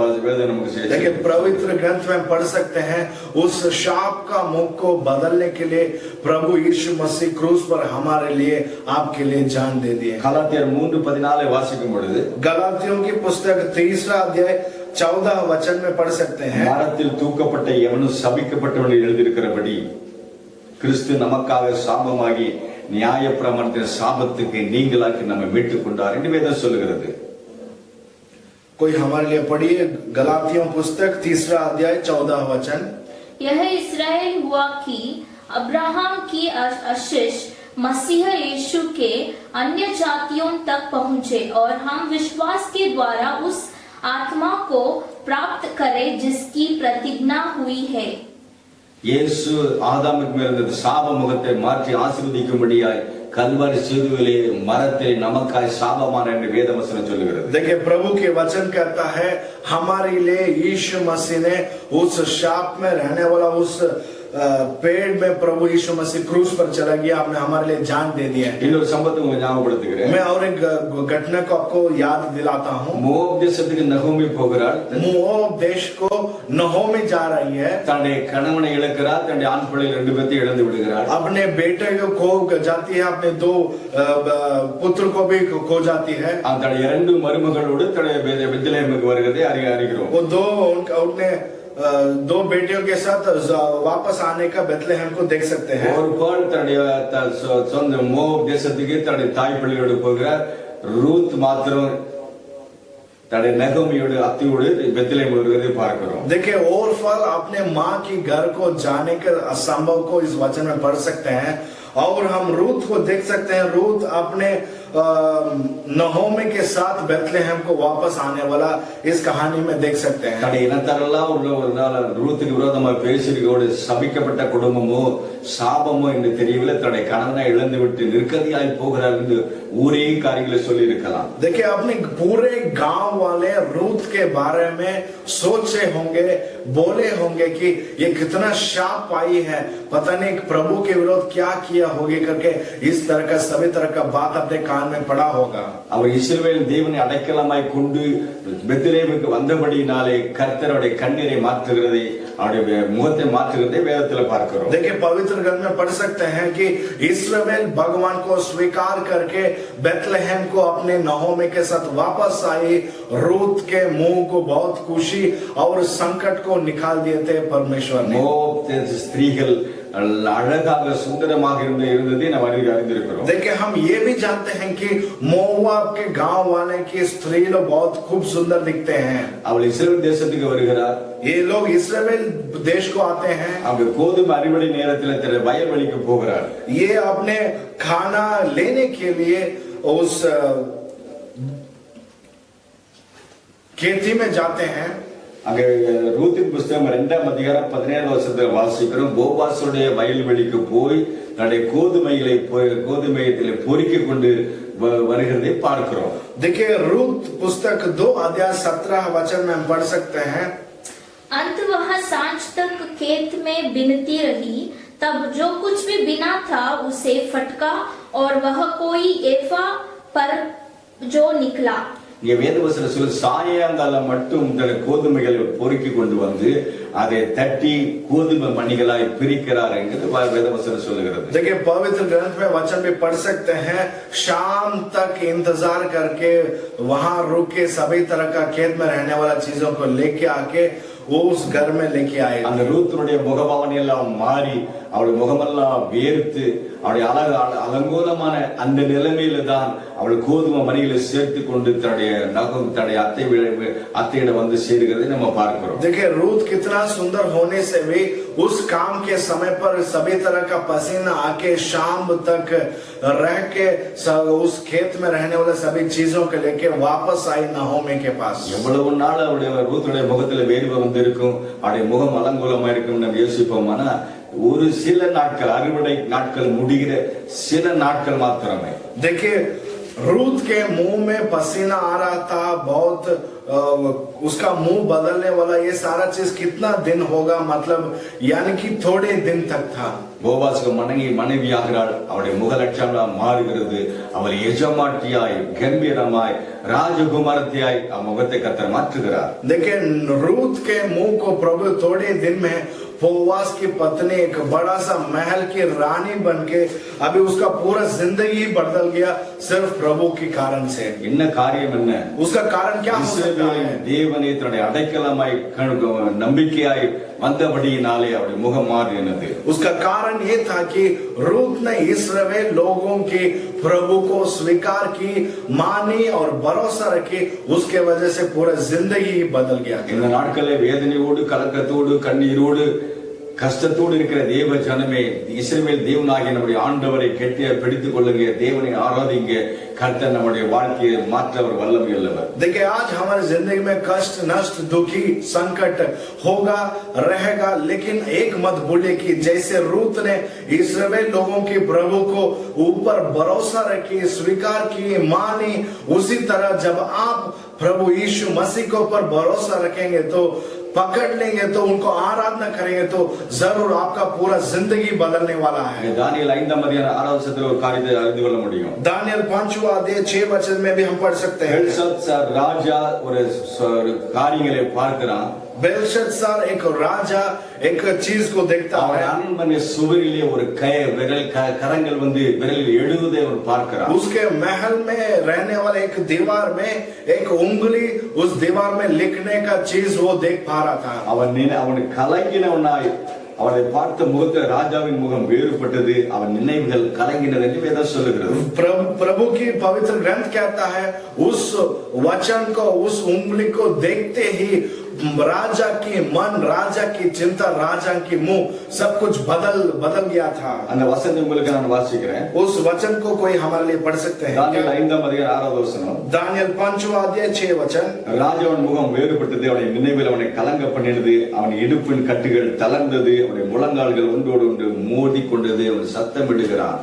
நமக்கு செய்து. देखिए, पवित्र ग्रंथ में पढ़ सकते हैं, उस शाप का मुख को बदलने के लिए प्रभु यीशु मसीह क्रूस पर हमारे लिए, आपके लिए जान दे दिए. கலாத்தியர் 3:14 வாசிக்கும் பொழுது, गलातियों की पुस्तक 3रा अध्याय 14 वचन में पढ़ सकते हैं, மரத்தில் தூக்கப்பட்ட எவனும் சபிக்கப்பட்டவன் எழுதியிருக்கிறபடி கிறிஸ்து நமக்காக சாபமாகி நியாயப்பிரமாணத்தின் சாபத்துக்கு நீங்களாக்கி நம்மை மீட்டுக் கொண்டார் என்று வேதம் சொல்லுகிறது. कोई हमारे लिए पढ़िए गलातियों पुस्तक 3रा अध्याय 14 वचन. यह इस्राएल हुआ कि अब्राहम की आशीष मसीह यीशु के अन्य जातियों तक पहुंचे, और हम विश्वास के द्वारा उस आत्मा को प्राप्त करें जिसकी प्रतिज्ञा हुई है. இயேசு ஆதாமுக்கு மேல் இருந்த சாப முகத்தை மாற்றி ஆசீர்வதிக்கும்படியாய் கல்வாரி சிலுவையிலே மரத்தை நமக்காய் சாபமான என்று வேதவசனம் சொல்லுகிறது. देखिए, प्रभु के वचन कहता है, हमारे लिए यीशु मसीह ने उस शाप में रहने वाला उस पेड़ में प्रभु यीशु मसीह क्रूस पर चला गया, आपने हमारे लिए जान दे दिया है. இன்னொரு சம்பவத்தை உங்களுக்கு ஞாபகப்படுத்துகிறேன். मैं और एक घटना को आपको याद दिलाता हूँ. மோவாப் தேசத்துக்கு நகோமி போகிறாள். मोआब देश को नहोमी जा रही है. தன்னுடைய கணவனை இழக்கிறார், தன்னுடைய ஆண் பிள்ளை 2 பேத்தையும் இழந்து விடுகிறார். अपने बेटे को खो जाती है, अपने 2 पुत्र को भी खो जाती है. தன்னுடைய 2 மருமகளோடு தன்னுடைய பெத்லெஹேமுக்கு வருகிறதை அறிகிறோம். वो उनने 2 बेटियों के साथ वापस आने का बेथलेहम को देख सकते हैं. ஒரு பால் தன்னுடைய சொந்த மோவாப் தேசத்துக்கு தன்னுடைய தாய் பிள்ளையோடு போகிறார். ரூத் மாத்திரம் தன்னுடைய நகோமியோடு அத்தியோடு பெத்லெஹேம் வருவதை பார்க்கிறோம். देखिए, और फल अपने माँ की घर को जाने के असंभव को इस वचन में पढ़ सकते हैं, और हम रूत को देख सकते हैं. रूत अपने नहोमी के साथ बेथलेहम को वापस आने वाला इस कहानी में देख सकते हैं. தன்னுடைய இனத்தாரெல்லாம் ஒரு நாள் ரூத்துக்கு விரோதமாக பேசியிருக்கோடு சபிக்கப்பட்ட குடும்பமோ சாபமோ என்று தெரியவில்லை, தன்னுடைய கணவனை இழந்து விட்டு நிற்கதியாய் போகிறார் என்று ஊரே காரியங்களை சொல்லி இருக்கலாம். देखिए, अपने पूरे गांव वाले रूत के बारे में सोचे होंगे, बोले होंगे कि ये कितना शाप पाई है, पता नहीं प्रभु के विरोध क्या किया होगी करके इस तरह का सभी तरह का बात अपने कान कान में पड़ा होगा। அவர் இஸ்ரவேல் தேவனை அடைக்கலமாய் கொண்டு பெத்லேமுக்கு வந்தபடியினாலே கர்த்தருடைய கண்ணீரை மாற்றுகிறதை அவருடைய முகத்தை மாற்றுகிறதை வேதத்தில் பார்க்கிறோம். देखिए पवित्र ग्रंथ में पढ़ सकते हैं कि इस्राएल भगवान को स्वीकार करके बेथलेहम को अपने नहोमी के साथ वापस आई। रूत के मुंह को बहुत खुशी और संकट को निकाल दिए थे परमेश्वर ने। மோவாப் ஸ்திரீகள் அழகாக சுந்தரமாக இருந்ததை நாம் அறிந்திருக்கிறோம். देखिए हम ये भी जानते हैं कि मोवाब के गांव वाले की स्त्री लोग बहुत खूब सुंदर दिखते हैं। அவள் இஸ்ரவேல் தேசத்துக்கு வருகிறார். ये लोग इस्राएल देश को आते हैं। அவங்க கோதுமை அறுவடை நேரத்தில் தன் வயல்வெளிக்கு போகிறார். ये अपने खाना लेने के लिए उस खेती में जाते हैं। அங்கே ரூத்தின் புஸ்தகம் 2ஆம் அதிகாரம் 17ஆம் வசனத்தில் வாசிக்கிறோம். போவாசுடைய வயல்வெளிக்கு போய் தன்னுடைய கோதுமையை பொறுக்கி கொண்டு வருகிறதை பார்க்கிறோம். देखिए रूत पुस्तक 2 अध्याय 17 वचन में हम पढ़ सकते हैं। अंत वह सांझ तक खेत में बिनती रही, तब जो कुछ भी बिना था उसे फटका और वह कोई एफा पर जो निकला। இங்கே வேதவசனம் சொல்ல சாயங்காலம் மட்டும் தன் கோதுமைகளை பொறுக்கி கொண்டு வந்து அதை தட்டி கோதுமை மணிகளாய் பிரிக்கிறார் என்கிறது வேதவசனம் சொல்லுகிறது. देखिए पवित्र ग्रंथ में वचन भी पढ़ सकते हैं। शाम तक इंतजार करके वहां रुक के सभी तरह का खेत में रहने वाला चीजों को लेके आके वो उस घर में लेके आए। அந்த ரூத்துடைய முகபாவனை எல்லாம் மாறி அவளுடைய முகமெல்லாம் வேர்த்து அவளுடைய அலங்கோலமான அந்த நிலைமையில தான் அவள் கோதுமை மணிகளை சேர்த்து கொண்டு தன்னுடைய அத்தையிடம் வந்து சேருகிறதை நம்ம பார்க்கிறோம். देखिए रूत कितना सुंदर होने से भी उस काम के समय पर सभी तरह का पसीना आके शाम तक रह के उस खेत में रहने वाले सभी चीजों को लेके वापस आई नहोमी के पास। எவ்வளவு நாள் அவருடைய ரூத்துடைய முகத்துல வேர்வை வந்திருக்கும், அவருடைய முகம் அலங்கோலமா இருக்கும் நம்ம யோசிப்போம்னா ஒரு சில நாட்கள் அறுவடை நாட்கள் முடிகிற சில நாட்கள் மாத்திரமே. देखिए रूत के मुंह में पसीना आ रहा था बहुत, उसका मुंह बदलने वाला ये सारा चीज कितना दिन होगा, मतलब यानी कि थोड़े दिन तक था। போவாசுக்கு மனைவியாகிறாள். அவருடைய முகலட்சணம் மாறுகிறது. அவள் எஜமாட்டியாய் கம்பீரமாய் ராஜகுமாரத்தியாய் முகத்தை கர்த்தர் மாற்றுகிறார். देखिए रूत के मुंह को प्रभु थोड़े दिन में बोवास की पत्नी एक बड़ा सा महल की रानी बनके अभी उसका पूरा जिंदगी बदल गया सिर्फ प्रभु के कारण से। என்ன காரியம் என்ன? उसका कारण क्या हो सकता है? தேவனை தன்னுடைய அடைக்கலமாய் நம்பிக்கையாய் வந்தபடியினாலே அவருடைய முகம் மாறினது. उसका कारण ये था कि रूत ने इस्राएल लोगों के प्रभु को स्वीकार की, मानी और भरोसा रखी, उसके वजह से पूरा जिंदगी बदल गया। இந்த நாட்களில் வேதனையோடு கலக்கத்தோடு கண்ணீரோடு கஷ்டத்தோடு இருக்கிற தேவ ஜனமே, இஸ்ரவேல் தேவனாகிய நம்முடைய ஆண்டவரை கெட்டிய பிடித்துக் கொள்ளுங்க, தேவனை ஆராதிங்க. கர்த்தர் நம்முடைய வாழ்க்கையை மாற்றவர் வல்லமை உள்ளவர். देखिए आज हमारी जिंदगी में कष्ट नष्ट दुखी संकट होगा रहेगा, लेकिन एक मत भूलिए कि जैसे रूत ने इस्राएल लोगों के प्रभु को ऊपर भरोसा रखी, स्वीकार की, मानी, उसी तरह जब आप प्रभु यीशु मसीह के ऊपर भरोसा रखेंगे तो पकड़ लेंगे तो उनको आराधना करेंगे तो जरूर आपका पूरा जिंदगी बदलने वाला है। दानियेल 5ஆம் அதிகாரம் 6ஆம் வசனத்தில் ஒரு காரியத்தை அறிந்து கொள்ள முடியும். दानियेल 5वां अध्याय 6 वचन में भी हम पढ़ सकते हैं। बेलशत्सार ராஜா ஒரு காரியங்களை பார்க்கிறான். बेलशत्सार एक राजा एक चीज को देखता है। அரண்மனை சுவரிலே ஒரு கரங்கள் வந்து விரலில் எழுதுவதை அவன் பார்க்கிறான். उसके महल में रहने वाले एक दीवार में एक उंगली उस दीवार में लिखने का चीज वो देख पा रहा था। அவன் கலங்கினவனாய் அவனை பார்த்த முகத்தில் ராஜாவின் முகம் வேறுபட்டது, அவன் நினைவுகள் கலங்கினது என்று வேதம் சொல்லுகிறது. प्रभु की पवित्र ग्रंथ कहता है उस वचन को उस उंगली को देखते ही राजा की मन, राजा की चिंता, राजा की मुंह सब कुछ बदल गया था। அந்த வசனம் உங்களுக்கு நான் வாசிக்கிறேன். उस वचन को कोई हमारे लिए पढ़ सकते हैं? दानियेल 5ஆம் அதிகாரம் 6ஆவது வசனம். दानियेल 5वां अध्याय 6 वचन. ராஜாவின் முகம் வேறுபட்டது, அவனுடைய நினைவில் அவனை கலங்க பண்ணினது, அவன் இடுப்பின் கட்டுகள் தளர்ந்தது, அவனுடைய முழங்கால்கள் ஒன்றோடு ஒன்று மோதி கொண்டது, அவன் சத்தமிடுகிறான்.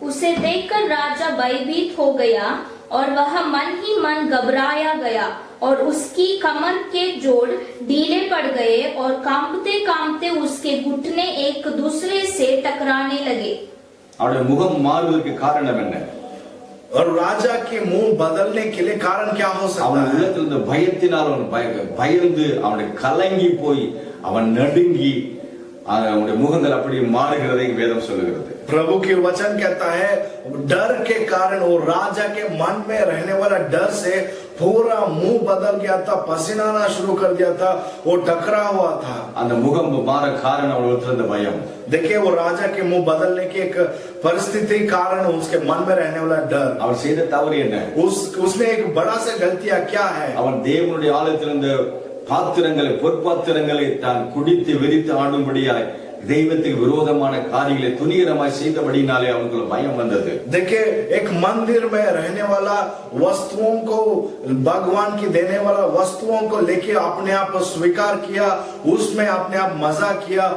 उसे देखकर राजा भयभीत हो गया और वह मन ही मन घबराया गया और उसकी कमर के जोड़ ढीले पड़ गए और कांपते कांपते उसके घुटने एक दूसरे से टकराने लगे। அவனுடைய முகம் மாறுவதற்கு காரணம் என்ன? और राजा के मुंह बदलने के लिए कारण क्या हो सकता அவன் है? உள்ளத்தில் இருந்த பயத்தினால் அவன் பயந்து அவனுடைய கலங்கி போய் அவன் நடுங்கி அவனுடைய முகங்கள் அப்படி மாறுகிறதை வேதம் சொல்லுகிறது. प्रभु के वचन कहता है डर के कारण वो राजा के मन में रहने वाला डर से पूरा मुंह बदल गया था, पसीना आना शुरू कर दिया था, वो टकरा हुआ था. அந்த முகம் மாற காரணம் அவனுக்கு இருந்த பயம். देखिए वो राजा के मुंह बदलने की एक परिस्थिति कारण उसके मन में रहने वाला डर. அவன் செய்த தவறு என்ன? उसने एक बड़ा सा गलतियां क्या है? அவன் தேவனுடைய ஆலயத்திலிருந்த பாத்திரங்களை பொற்பாத்திரங்களை தான் குடித்து வெறித்து ஆடும்படியாய் தெய்வத்துக்கு விரோதமான காரியங்களை துணிகரமாய் செய்தபடினாலே அவனுக்கு பயம் வந்தது. देखिए एक मंदिर में रहने वाला वस्तुओं को भगवान की देने वाला वस्तुओं को लेके अपने आप स्वीकार किया, उसमें अपने आप मजा किया,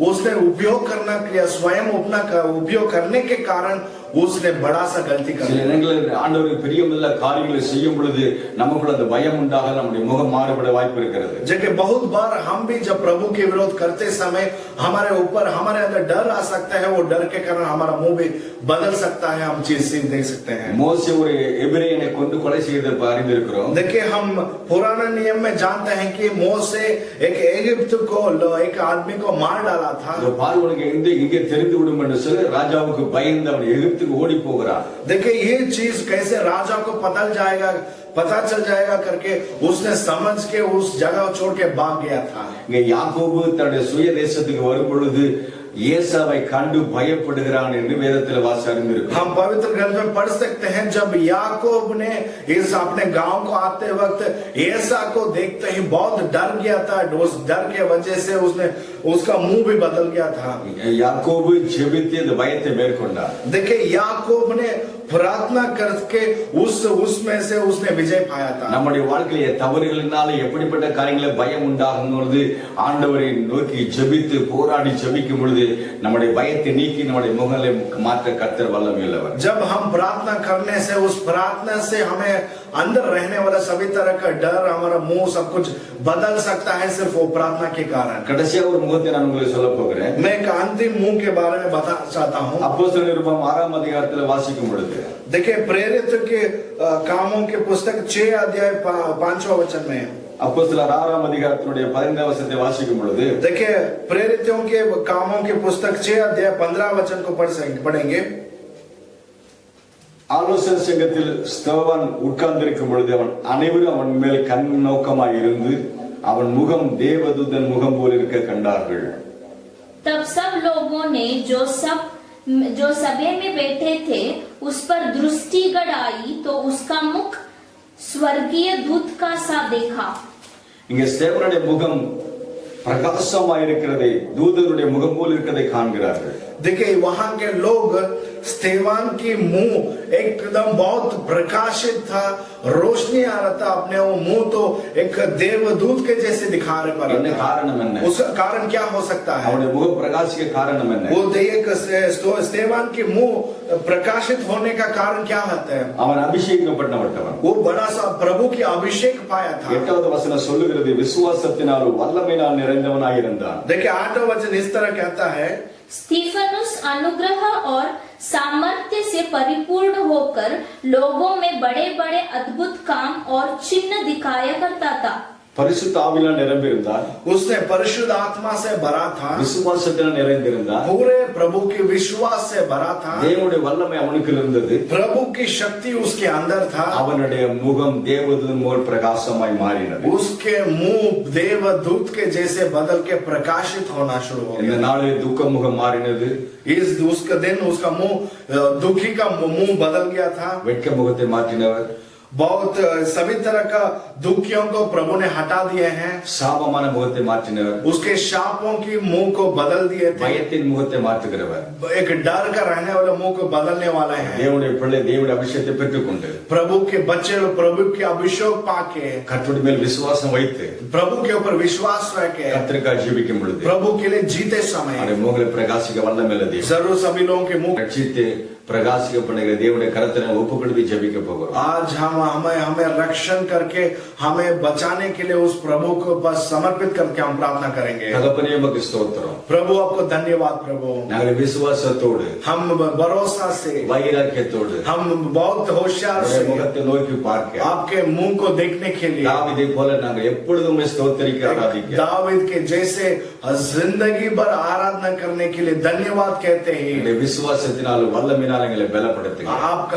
उसने उपयोग करना किया, स्वयं अपना उपयोग करने के कारण उसने बड़ा सा गलती कर சில दिया. நேரங்களில் ஆண்டவருக்கு பிரியமில்ல காரியங்களை செய்யும் பொழுது நமக்குள்ள அந்த பயம் உண்டாக நம்முடைய முகம் மாறுபட வாய்ப்பு இருக்கிறது. जबकि बहुत बार हम भी जब प्रभु के विरोध करते समय हमारे ऊपर हमारे अंदर डर आ सकता है, वो डर के कारण हमारा मुंह भी बदल सकता है, हम चीज देख सकते हैं. மோசே ஒரு எபிரேயனை கொண்டு கொலை செய்ததை அறிந்திருக்கிறோம். देखिए हम पुराना नियम में जानते हैं कि मोसे एक इजिप्ट को एक आदमी को मार डाला था. இந்த பார்வோனுக்கு இங்கே தெரிந்து விடும் என்று சொல்லி ராஜாவுக்கு பயந்து அவன் எகிப்துக்கு ஓடி போகிறான். देखिए ये चीज कैसे राजा को पता चल जाएगा करके उसने समझ के उस जगह छोड़ के भाग गया था. இங்க யாக்கோபு தன்னுடைய சுய தேசத்துக்கு வரும் பொழுது ஏசாவை கண்டு பயப்படுகிறான் என்று வேதத்தில் வாசித்திருக்கிறோம். हम पवित्र ग्रंथ में पढ़ सकते हैं जब याकूब ने इस अपने गांव को आते वक्त एसा को देखते ही बहुत डर गया था. उस डर के वजह से उसका मुंह भी बदल गया था. யாக்கோபு ஜெபித்து அந்த பயத்தை மேற்கொண்டார். देखिए याकूब ने प्रार्थना करके उसमें से उसने विजय पाया था. நம்முடைய வாழ்க்கையிலே தவறுகளினால எப்படிப்பட்ட காரியங்களை பயம் உண்டாகும் பொழுது ஆண்டவரை நோக்கி ஜெபித்து போராடி ஜெபிக்கும் பொழுது நம்முடைய பயத்தை நீக்கி நம்முடைய முகங்களை மாற்ற கர்த்தர் வல்லமையுள்ளவர். जब हम प्रार्थना करने से उस प्रार्थना से हमें अंदर रहने वाला सभी तरह का डर, हमारा मुंह सब कुछ बदल सकता है सिर्फ वो प्रार्थना के कारण. கடைசியா ஒரு முகத்தை நான் உங்களுக்கு சொல்ல போகிறேன். मैं एक अंतिम मुंह के बारे में बताना चाहता हूँ. அப்போஸ்தலர் நிருபம் 6ஆம் அதிகாரத்தில் வாசிக்கும் பொழுது देखिए प्रेरित के कामों के पुस्तक 6 अध्याय 5वां वचन में அப்போஸ்தலர் 6ஆம் அதிகாரத்தினுடைய 15ஆம் வசனத்தை வாசிக்கும் பொழுது देखिए प्रेरितों के कामों के पुस्तक 6 अध्याय 15 वचन को पढ़ेंगे. ஆலோசனை சங்கத்தில் ஸ்தேவான் உட்கார்ந்திருக்கும் பொழுது அவன் அனைவரும் அவன் மேல் கண் நோக்கமாய் இருந்து அவன் முகம் தேவதூதன் முகம் போல் இருக்க கண்டார்கள். तब सब लोगों ने जो सभा में बैठे थे उस पर दृष्टि गड़ाई तो उसका मुख स्वर्गीय दूत का सा देखा. இங்க ஸ்தேவானுடைய முகம் பிரகாசமாய் இருக்கிறதை தூதனுடைய முகம் போல் இருக்கிறதை காண்கிறார்கள். देखिए वहां के लोग स्तेवान की मुंह एकदम बहुत प्रकाशित था, रोशनी आ रहा था अपने वो मुंह, तो एक देवदूत के जैसे दिखा रहे पर. என்ன காரணம் என்ன? उसका कारण क्या हो सकता है? அவனுடைய முகம் பிரகாசிக்க காரணம் என்ன? वो स्तेवान की मुंह प्रकाशित होने का कारण क्या होता है? அவன் அபிஷேகப்பட்டவன். वो बड़ा सा प्रभु की अभिषेक पाया था. 8வது வசனம் சொல்லுகிறது விசுவாசத்தினால் வல்லமையினால் நிறைந்தவனாய் இருந்தான். देखिए 8वां वचन इस तरह कहता है स्टीफनुस अनुग्रह और सामर्थ्य से परिपूर्ण होकर लोगों में बड़े बड़े अद्भुत काम और चिन्ह दिखाया करता था. பரிசுத்த ஆவியினால் நிரம்பியிருந்தார். उसने परिशुद्ध आत्मा से भरा था. விசுவாசத்தினால் நிறைந்திருந்தார். पूरे प्रभु के विश्वास से भरा था. தேவனுடைய வல்லமை அவனுக்கு இருந்தது. प्रभु की शक्ति उसके अंदर था. அவனுடைய முகம் தேவதூதன் போல் பிரகாசமாய் மாறினது. उसके मुंह देवदूत के जैसे बदल के प्रकाशित होना शुरू हो இந்த गया. நாளில் துக்க முகம் மாறினது. उसका दिन उसका मुंह दुखी का मुंह बदल गया था. வெட்க முகத்தை மாற்றினவர். बहुत सभी तरह का दुखियों को प्रभु ने हटा दिए हैं. சாபமான முகத்தை மாற்றினவர். उसके शापों की मुंह को बदल दिए थे. பயத்தின் முகத்தை மாற்றுகிறவர். एक डर का रहने वाले मुंह को बदलने वाला है. தேவனுடைய பிள்ளை தேவனுடைய அபிஷேகத்தை பெற்றுக்கொண்டு प्रभु के बच्चे प्रभु के अभिषेक पाके கர்த்தருடைய மேல் விசுவாசம் வைத்து प्रभु के ऊपर विश्वास रख के கர்த்தருக்காக ஜெபிக்கும் பொழுது प्रभु के लिए जीते समय அவருடைய முகங்களை பிரகாசிக்க வல்லமை உள்ளது. जरूर सभी लोगों के मुंह ரட்சித்து பிரகாசிக்க பண்ணுகிற தேவனுடைய கரத்தை நம்ம ஒப்பு கொடுத்து ஜெபிக்க போகிறோம். आज हम हमें रक्षण करके हमें बचाने के लिए उस प्रभु को बस समर्पित करके हम प्रार्थना करेंगे। தகப்பனே உமக்கு ஸ்தோத்திரம். प्रभु आपको धन्यवाद प्रभु। நாங்கள் விசுவாசத்தோடு हम भरोसा से, வைராக்கியத்தோடு हम बहुत होशियार से முகத்தை நோக்கி பார்க்க आपके मुंह को देखने के लिए தாவீதை போல நாங்கள் எப்பொழுதும் உம்மை ஸ்தோத்திரிக்க ஆராதிக்க दावीद के जैसे जिंदगी भर आराधना करने के लिए धन्यवाद कहते हैं। எங்களுடைய விசுவாசத்தினால் வல்லமையினால் எங்களை பலப்படுத்துங்க.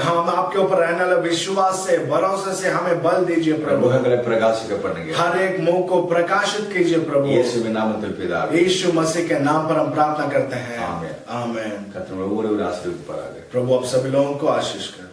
हम आपके ऊपर रहने वाले विश्वास से, भरोसे से हमें बल दीजिए प्रभु। முகங்களை பிரகாசிக்க பண்ணுங்க. हर एक मुंह को प्रकाशित कीजिए प्रभु। இயேசுவின் நாமத்தில் பிதாவே. यीशु मसीह के नाम पर हम प्रार्थना करते हैं। आमीन। आमीन। கர்த்தர் ஒவ்வொருவரையும் ஆசீர்வதிப்பாராக. प्रभु आप सभी लोगों को आशीष करें।